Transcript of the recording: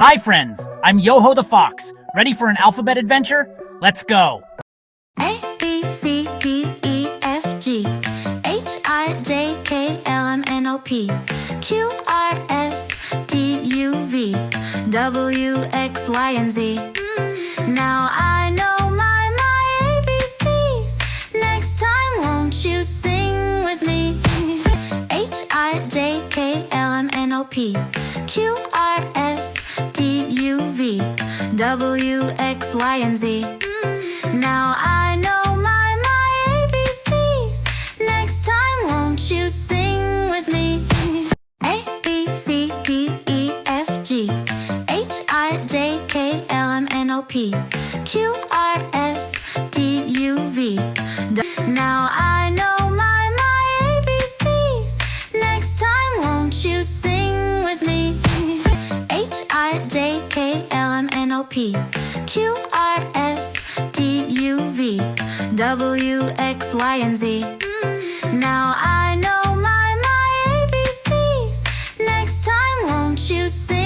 Hi friends, I'm YoHo the Fox. Ready for an alphabet adventure? Let's go! A, B, C, D, E, F, G H, I, J, K, L, M, N, O, P Q, R, S, T, U, V W, X, Y, and Z Now I know my ABCs. Next time won't you sing with me? H, I, J, K, L, M, N, O, P Q, R, S, T, U, V W, X, Y, and Z Now I know my ABCs. Next time won't you sing with me? A, B, C, D, E, F, G H, I, J, K, L, M, N, O, P Q, R, S, T, U, V Now I know my ABCs. Next time won't you sing with me? H, I, J, K, L, M, N, O, P Q, R, S, T, U, V W, X, Y, and Z Now I know my ABCs. Next time won't you sing